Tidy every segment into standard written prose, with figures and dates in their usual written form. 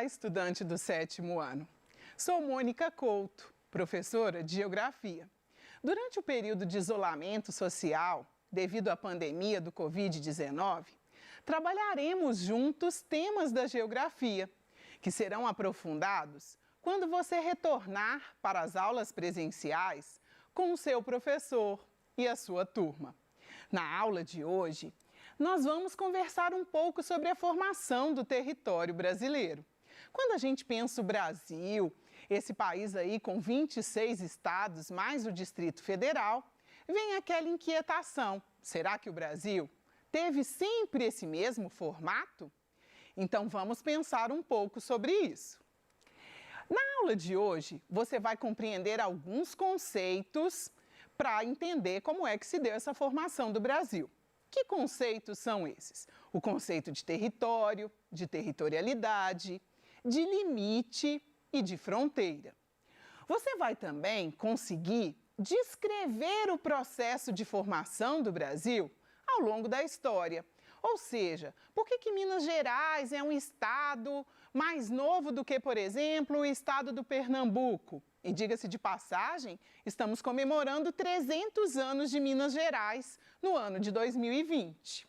estudante do 7º ano. Sou Mônica Couto, professora de Geografia. Durante o período de isolamento social, devido à pandemia do Covid-19, trabalharemos juntos temas da geografia, que serão aprofundados quando você retornar para as aulas presenciais com o seu professor e a sua turma. Na aula de hoje, nós vamos conversar um pouco sobre a formação do território brasileiro. Quando a gente pensa o Brasil, esse país aí com 26 estados, mais o Distrito Federal, vem aquela inquietação. Será que o Brasil teve sempre esse mesmo formato? Então vamos pensar um pouco sobre isso. Na aula de hoje, você vai compreender alguns conceitos para entender como é que se deu essa formação do Brasil. Que conceitos são esses? O conceito de território, de territorialidade, de limite e de fronteira. Você vai também conseguir descrever o processo de formação do Brasil ao longo da história. Ou seja, por que Minas Gerais é um estado mais novo do que, por exemplo, o estado do Pernambuco? E diga-se de passagem, estamos comemorando 300 anos de Minas Gerais no ano de 2020.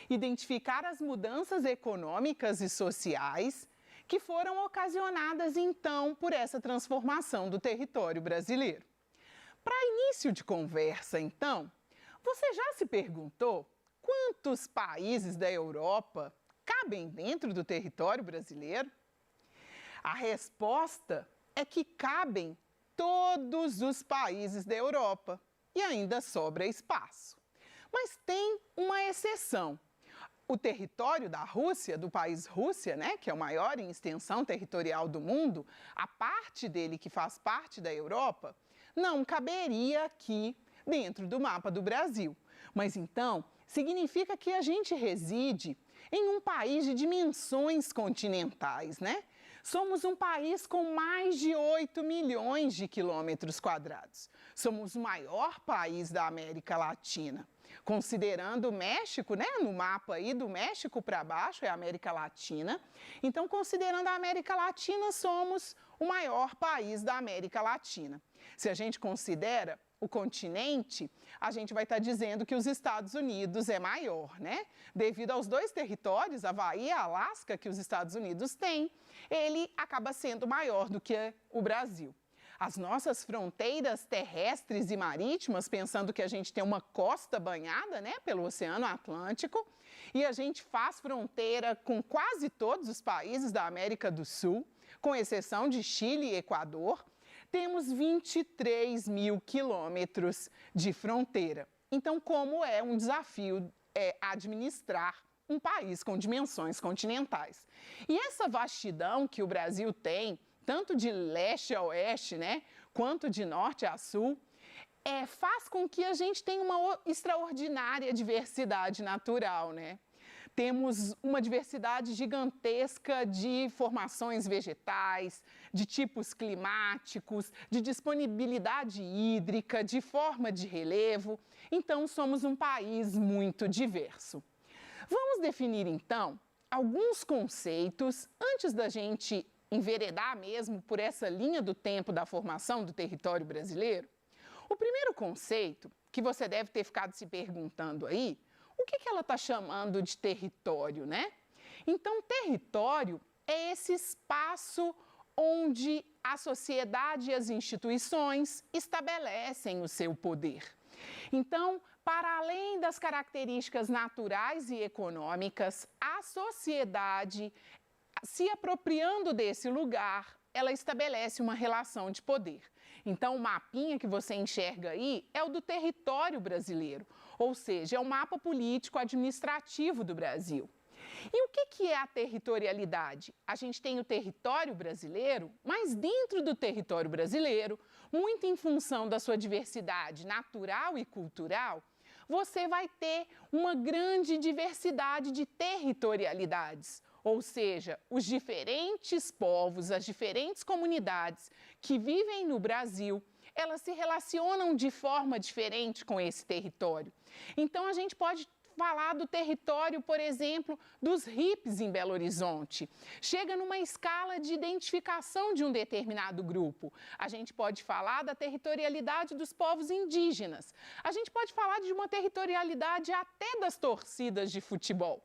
Identificar as mudanças econômicas e sociais que foram ocasionadas, então, por essa transformação do território brasileiro. Para início de conversa, então, você já se perguntou quantos países da Europa cabem dentro do território brasileiro? A resposta é que cabem todos os países da Europa e ainda sobra espaço. Mas tem uma exceção. O território da Rússia, do país Rússia, que é o maior em extensão territorial do mundo, a parte dele que faz parte da Europa, não caberia aqui dentro do mapa do Brasil. Mas então, significa que a gente reside em um país de dimensões continentais, Somos um país com mais de 8 milhões de quilômetros quadrados. Somos o maior país da América Latina. Considerando o México, no mapa aí do México para baixo é a América Latina. Então, considerando a América Latina, somos o maior país da América Latina. Se a gente considera o continente, a gente vai estar dizendo que os Estados Unidos é maior, Devido aos dois territórios, Havaí e Alasca, que os Estados Unidos têm, ele acaba sendo maior do que o Brasil. As nossas fronteiras terrestres e marítimas, pensando que a gente tem uma costa banhada, pelo Oceano Atlântico, e a gente faz fronteira com quase todos os países da América do Sul, com exceção de Chile e Equador, temos 23 mil quilômetros de fronteira. Então, como é um desafio administrar um país com dimensões continentais? E essa vastidão que o Brasil tem, tanto de leste a oeste, quanto de norte a sul, faz com que a gente tenha uma extraordinária diversidade natural, Temos uma diversidade gigantesca de formações vegetais, de tipos climáticos, de disponibilidade hídrica, de forma de relevo. Então, somos um país muito diverso. Vamos definir, então, alguns conceitos antes da gente enveredar mesmo por essa linha do tempo da formação do território brasileiro. O primeiro conceito, que você deve ter ficado se perguntando aí, o que ela está chamando de território, Então, território é esse espaço onde a sociedade e as instituições estabelecem o seu poder. Então, para além das características naturais e econômicas, a sociedade, se apropriando desse lugar, ela estabelece uma relação de poder. Então, o mapinha que você enxerga aí é o do território brasileiro, ou seja, é o mapa político-administrativo do Brasil. E o que é a territorialidade? A gente tem o território brasileiro, mas dentro do território brasileiro, muito em função da sua diversidade natural e cultural, você vai ter uma grande diversidade de territorialidades. Ou seja, os diferentes povos, as diferentes comunidades que vivem no Brasil, elas se relacionam de forma diferente com esse território. Então, a gente pode falar do território, por exemplo, dos hippies em Belo Horizonte. Chega numa escala de identificação de um determinado grupo. A gente pode falar da territorialidade dos povos indígenas. A gente pode falar de uma territorialidade até das torcidas de futebol.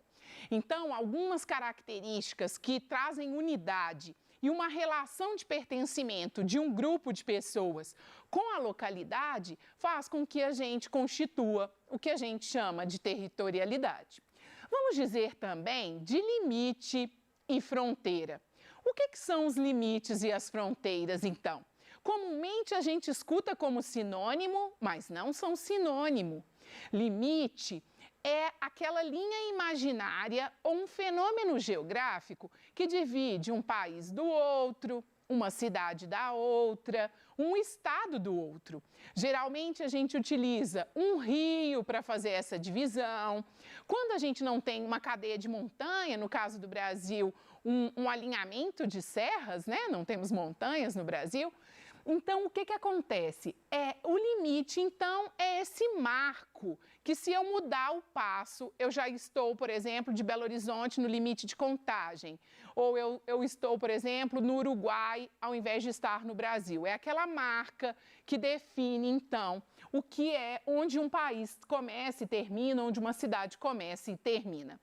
Então, algumas características que trazem unidade e uma relação de pertencimento de um grupo de pessoas com a localidade faz com que a gente constitua o que a gente chama de territorialidade. Vamos dizer também de limite e fronteira. O que são os limites e as fronteiras, então? Comumente a gente escuta como sinônimo, mas não são sinônimo. Limite é aquela linha imaginária ou um fenômeno geográfico que divide um país do outro, uma cidade da outra, um estado do outro. Geralmente a gente utiliza um rio para fazer essa divisão. Quando a gente não tem uma cadeia de montanha, no caso do Brasil, um alinhamento de serras, né? Não temos montanhas no Brasil. Então, o que acontece? O limite, então, é esse marco que, se eu mudar o passo, eu já estou, por exemplo, de Belo Horizonte no limite de Contagem. Ou eu estou, por exemplo, no Uruguai, ao invés de estar no Brasil. É aquela marca que define, então, o que é onde um país começa e termina, onde uma cidade começa e termina.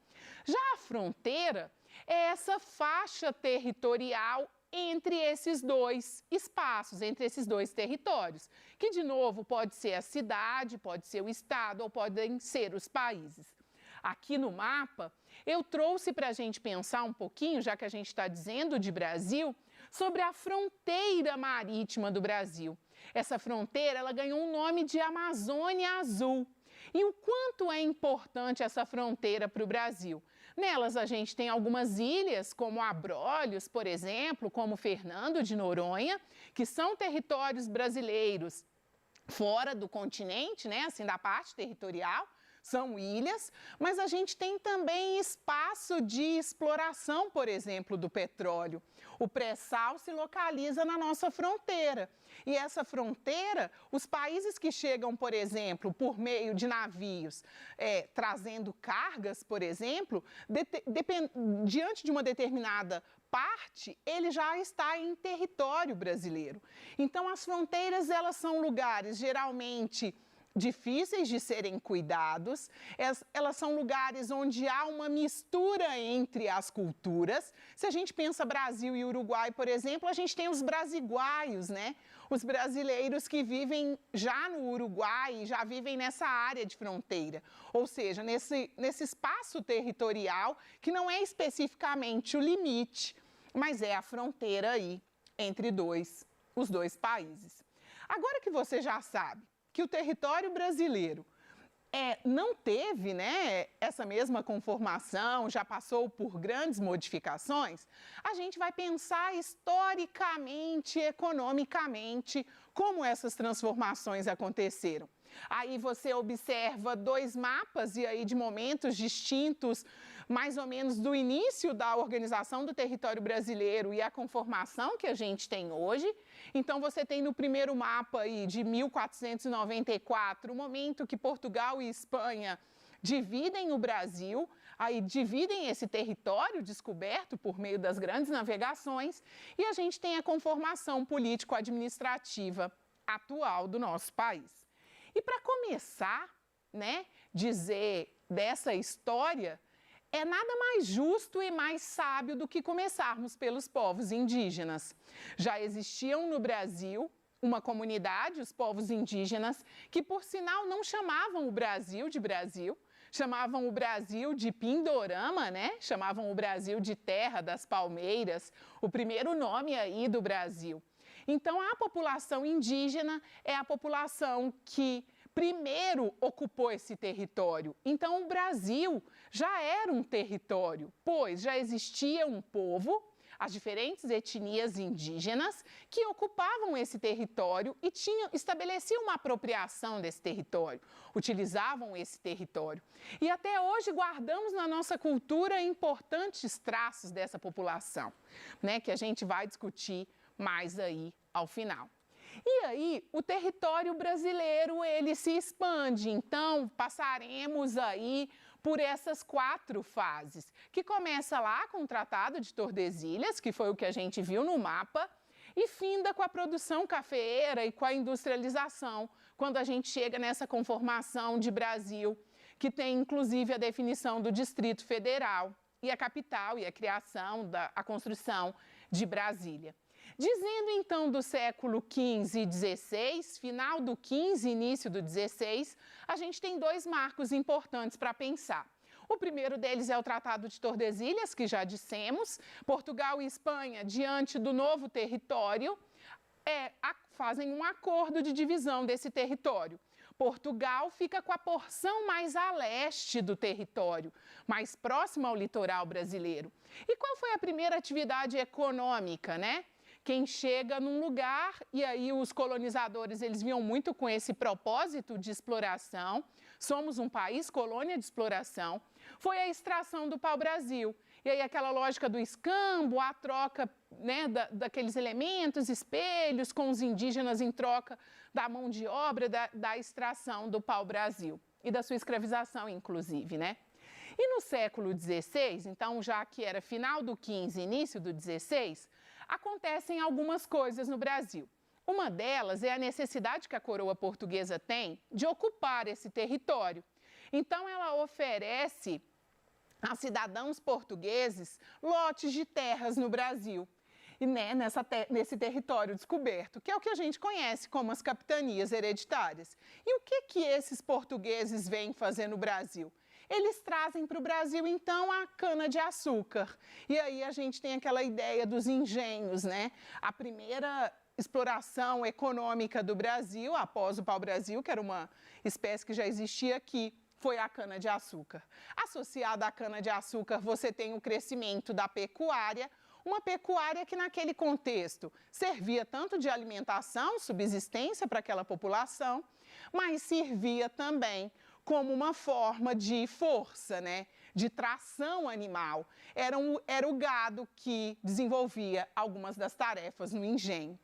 Já a fronteira é essa faixa territorial entre esses dois espaços, entre esses dois territórios, que, de novo, pode ser a cidade, pode ser o estado ou podem ser os países. Aqui no mapa, eu trouxe para a gente pensar um pouquinho, já que a gente está dizendo de Brasil, sobre a fronteira marítima do Brasil. Essa fronteira, ela ganhou um nome de Amazônia Azul. E o quanto é importante essa fronteira para o Brasil? Nelas a gente tem algumas ilhas, como Abrolhos, por exemplo, como Fernando de Noronha, que são territórios brasileiros fora do continente, né, assim, da parte territorial, são ilhas, mas a gente tem também espaço de exploração, por exemplo, do petróleo. O pré-sal se localiza na nossa fronteira. E essa fronteira, os países que chegam, por exemplo, por meio de navios, trazendo cargas, por exemplo, diante de uma determinada parte, ele já está em território brasileiro. Então, as fronteiras, elas são lugares, geralmente, difíceis de serem cuidados, elas são lugares onde há uma mistura entre as culturas. Se a gente pensa Brasil e Uruguai, por exemplo, a gente tem os brasiguaios, né? Os brasileiros que vivem já no Uruguai, já vivem nessa área de fronteira, ou seja, nesse espaço territorial que não é especificamente o limite, mas é a fronteira aí entre os dois países. Agora que você já sabe que o território brasileiro não teve, né, essa mesma conformação, já passou por grandes modificações, a gente vai pensar historicamente, economicamente, como essas transformações aconteceram. Aí você observa dois mapas e aí de momentos distintos, mais ou menos do início da organização do território brasileiro e a conformação que a gente tem hoje. Então você tem no primeiro mapa aí de 1494, o momento que Portugal e Espanha dividem o Brasil, aí dividem esse território descoberto por meio das grandes navegações, e a gente tem a conformação político-administrativa atual do nosso país. E para começar, né, dizer dessa história, é nada mais justo e mais sábio do que começarmos pelos povos indígenas. Já existiam no Brasil uma comunidade, os povos indígenas, que por sinal não chamavam o Brasil de Brasil, chamavam o Brasil de Pindorama, né? Chamavam o Brasil de Terra das Palmeiras, o primeiro nome aí do Brasil. Então, a população indígena é a população que primeiro ocupou esse território. Então, o Brasil já era um território, pois já existia um povo, as diferentes etnias indígenas, que ocupavam esse território e estabeleciam uma apropriação desse território, utilizavam esse território. E até hoje guardamos na nossa cultura importantes traços dessa população, né, que a gente vai discutir mais aí ao final. E aí, o território brasileiro, ele se expande, então passaremos aí por essas 4 fases, que começa lá com o Tratado de Tordesilhas, que foi o que a gente viu no mapa, e finda com a produção cafeeira e com a industrialização, quando a gente chega nessa conformação de Brasil, que tem inclusive a definição do Distrito Federal e a capital e a criação, a construção de Brasília. Dizendo então do século XV e XVI, final do XV, início do XVI, a gente tem 2 marcos importantes para pensar. O primeiro deles é o Tratado de Tordesilhas, que já dissemos. Portugal e Espanha, diante do novo território, fazem um acordo de divisão desse território. Portugal fica com a porção mais a leste do território, mais próxima ao litoral brasileiro. E qual foi a primeira atividade econômica, né? Quem chega num lugar, e aí os colonizadores, eles vinham muito com esse propósito de exploração, somos um país colônia de exploração, foi a extração do pau-brasil. E aí aquela lógica do escambo, a troca, né, daqueles elementos, espelhos, com os indígenas em troca da mão de obra, da extração do pau-brasil e da sua escravização, inclusive, né? E no século XVI, então já que era final do XV, início do XVI, acontecem algumas coisas no Brasil. Uma delas é a necessidade que a coroa portuguesa tem de ocupar esse território. Então, ela oferece a cidadãos portugueses lotes de terras no Brasil, e né, nesse território descoberto, que é o que a gente conhece como as capitanias hereditárias. E o que esses portugueses vêm fazer no Brasil? Eles trazem para o Brasil, então, a cana-de-açúcar. E aí a gente tem aquela ideia dos engenhos, né? A primeira exploração econômica do Brasil, após o pau-brasil, que era uma espécie que já existia aqui, foi a cana-de-açúcar. Associada à cana-de-açúcar, você tem o crescimento da pecuária, uma pecuária que naquele contexto servia tanto de alimentação, subsistência para aquela população, mas servia também como uma forma de força, né? De tração animal. Era o gado que desenvolvia algumas das tarefas no engenho.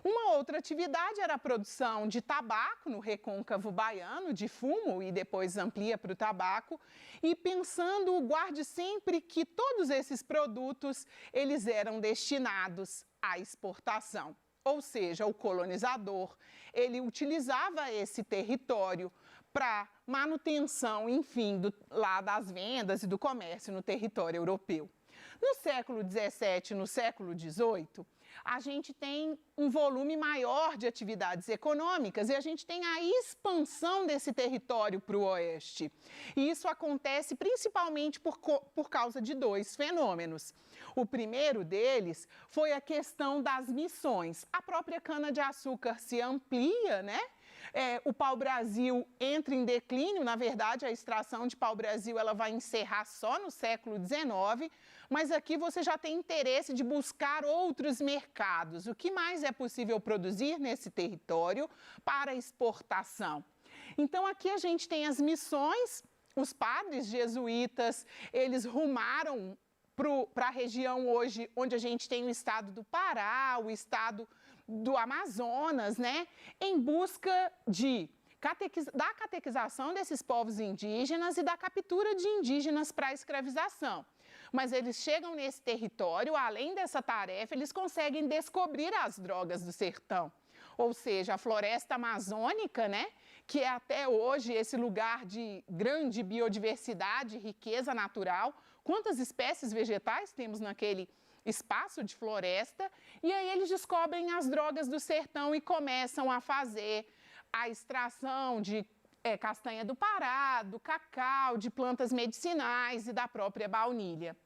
Uma outra atividade era a produção de tabaco no recôncavo baiano, de fumo, e depois amplia para o tabaco. E pensando, guarde sempre que todos esses produtos, eles eram destinados à exportação. Ou seja, o colonizador, ele utilizava esse território para manutenção, enfim, lá das vendas e do comércio no território europeu. No século XVII e no século XVIII, a gente tem um volume maior de atividades econômicas e a gente tem a expansão desse território para o oeste. E isso acontece principalmente por causa de 2 fenômenos. O primeiro deles foi a questão das missões. A própria cana-de-açúcar se amplia, né? O pau-brasil entra em declínio, na verdade a extração de pau-brasil ela vai encerrar só no século XIX, mas aqui você já tem interesse de buscar outros mercados. O que mais é possível produzir nesse território para exportação? Então aqui a gente tem as missões, os padres jesuítas, eles rumaram para a região hoje onde a gente tem o estado do Pará, o estado do Amazonas, né, em busca da catequização desses povos indígenas e da captura de indígenas para a escravização. Mas eles chegam nesse território, além dessa tarefa, eles conseguem descobrir as drogas do sertão. Ou seja, a floresta amazônica, né, que é até hoje esse lugar de grande biodiversidade, riqueza natural. Quantas espécies vegetais temos naquele espaço de floresta, e aí eles descobrem as drogas do sertão e começam a fazer a extração de castanha do Pará, do cacau, de plantas medicinais e da própria baunilha.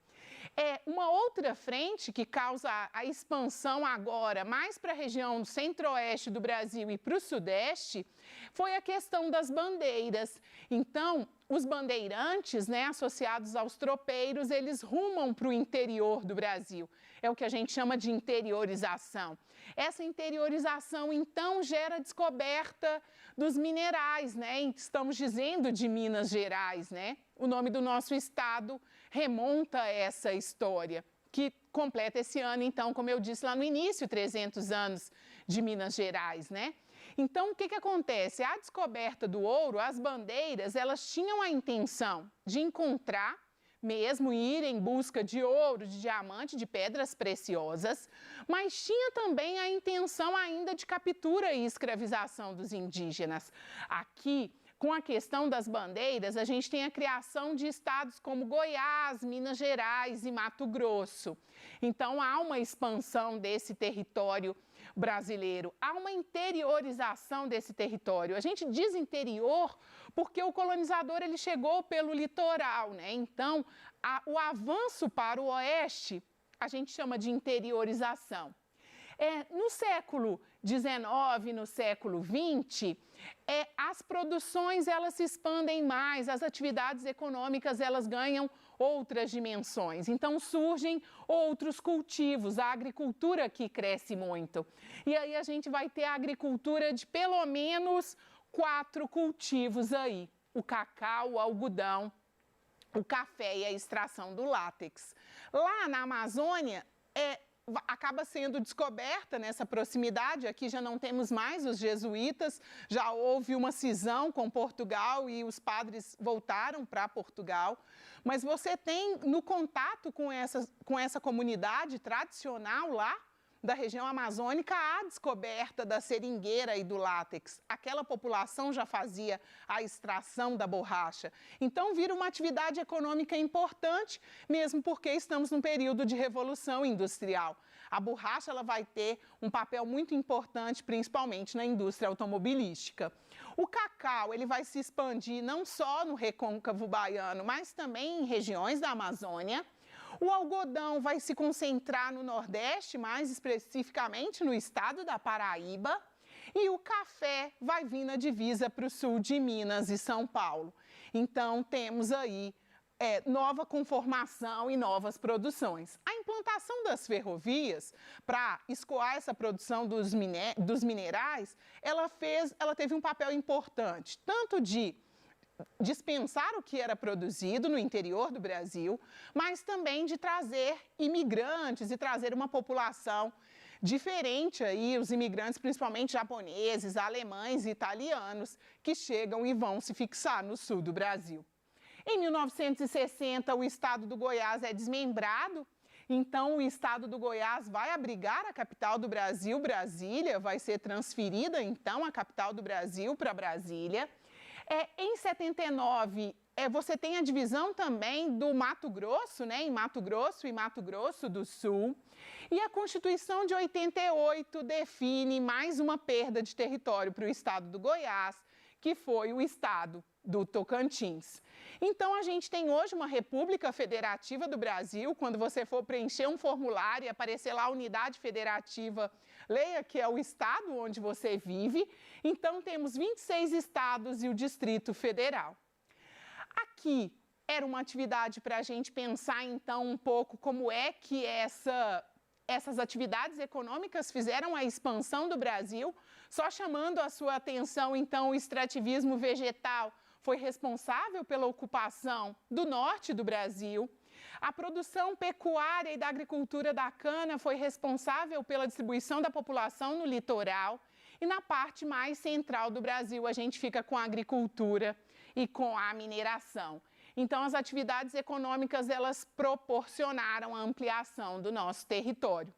Uma outra frente que causa a expansão agora mais para a região centro-oeste do Brasil e para o sudeste foi a questão das bandeiras. Então, os bandeirantes, né, associados aos tropeiros, eles rumam para o interior do Brasil. É o que a gente chama de interiorização. Essa interiorização, então, gera a descoberta dos minerais, né? Estamos dizendo de Minas Gerais, né? O nome do nosso estado remonta a essa história, que completa esse ano, então, como eu disse lá no início, 300 anos de Minas Gerais, né? Então, o que acontece? A descoberta do ouro, as bandeiras, elas tinham a intenção de encontrar, mesmo ir em busca de ouro, de diamante, de pedras preciosas, mas tinha também a intenção ainda de captura e escravização dos indígenas. Aqui, com a questão das bandeiras, a gente tem a criação de estados como Goiás, Minas Gerais e Mato Grosso. Então, há uma expansão desse território brasileiro, há uma interiorização desse território. A gente diz interior porque o colonizador ele chegou pelo litoral, né? Então, o avanço para o oeste a gente chama de interiorização. No século XIX, no século XX, as produções elas se expandem mais, as atividades econômicas elas ganham outras dimensões. Então surgem outros cultivos, a agricultura aqui cresce muito. E aí a gente vai ter a agricultura de pelo menos 4 cultivos aí: o cacau, o algodão, o café e a extração do látex. Lá na Amazônia, acaba sendo descoberta nessa proximidade, aqui já não temos mais os jesuítas, já houve uma cisão com Portugal e os padres voltaram para Portugal, mas você tem no contato com essa comunidade tradicional lá, da região amazônica, a descoberta da seringueira e do látex. Aquela população já fazia a extração da borracha. Então, vira uma atividade econômica importante, mesmo porque estamos num período de revolução industrial. A borracha ela vai ter um papel muito importante, principalmente na indústria automobilística. O cacau ele vai se expandir não só no recôncavo baiano, mas também em regiões da Amazônia. O algodão vai se concentrar no Nordeste, mais especificamente no estado da Paraíba, e o café vai vir na divisa para o sul de Minas e São Paulo. Então, temos aí nova conformação e novas produções. A implantação das ferrovias para escoar essa produção dos minerais, ela teve um papel importante, tanto de dispensar o que era produzido no interior do Brasil, mas também de trazer imigrantes e trazer uma população diferente aí, os imigrantes principalmente japoneses, alemães e italianos, que chegam e vão se fixar no sul do Brasil. Em 1960, o estado do Goiás é desmembrado, então o estado do Goiás vai abrigar a capital do Brasil, Brasília, vai ser transferida então a capital do Brasil para Brasília. Em 79, você tem a divisão também do Mato Grosso, né, em Mato Grosso e Mato Grosso do Sul. E a Constituição de 88 define mais uma perda de território para o estado do Goiás, que foi o estado do Tocantins. Então, a gente tem hoje uma República Federativa do Brasil. Quando você for preencher um formulário e aparecer lá a unidade federativa, leia que é o estado onde você vive. Então, temos 26 estados e o Distrito Federal. Aqui era uma atividade para a gente pensar, então, um pouco como é que essas atividades econômicas fizeram a expansão do Brasil, só chamando a sua atenção, então, o extrativismo vegetal foi responsável pela ocupação do norte do Brasil. A produção pecuária e da agricultura da cana foi responsável pela distribuição da população no litoral. E na parte mais central do Brasil, a gente fica com a agricultura e com a mineração. Então, as atividades econômicas, elas proporcionaram a ampliação do nosso território.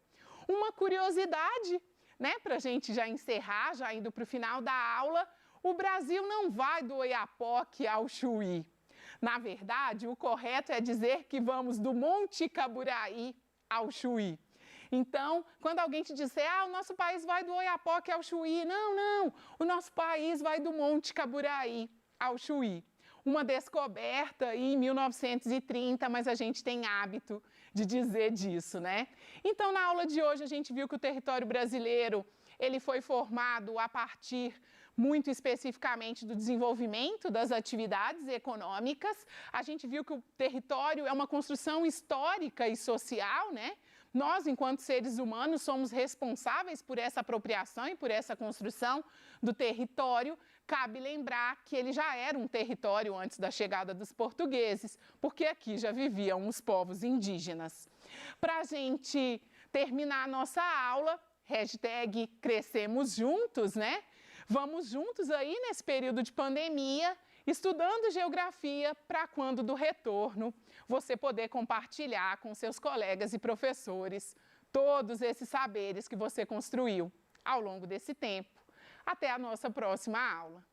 Uma curiosidade, né, para a gente já encerrar, já indo para o final da aula, o Brasil não vai do Oiapoque ao Chuí. Na verdade, o correto é dizer que vamos do Monte Caburaí ao Chuí. Então, quando alguém te disser, o nosso país vai do Oiapoque ao Chuí, não, o nosso país vai do Monte Caburaí ao Chuí. Uma descoberta em 1930, mas a gente tem hábito de dizer disso, né? Então, na aula de hoje, a gente viu que o território brasileiro, ele foi formado a partir muito especificamente do desenvolvimento das atividades econômicas. A gente viu que o território é uma construção histórica e social, né? Nós, enquanto seres humanos, somos responsáveis por essa apropriação e por essa construção do território. Cabe lembrar que ele já era um território antes da chegada dos portugueses, porque aqui já viviam os povos indígenas. Para a gente terminar a nossa aula, hashtag Crescemos Juntos, né? Vamos juntos aí nesse período de pandemia, estudando geografia para quando do retorno você poder compartilhar com seus colegas e professores todos esses saberes que você construiu ao longo desse tempo. Até a nossa próxima aula.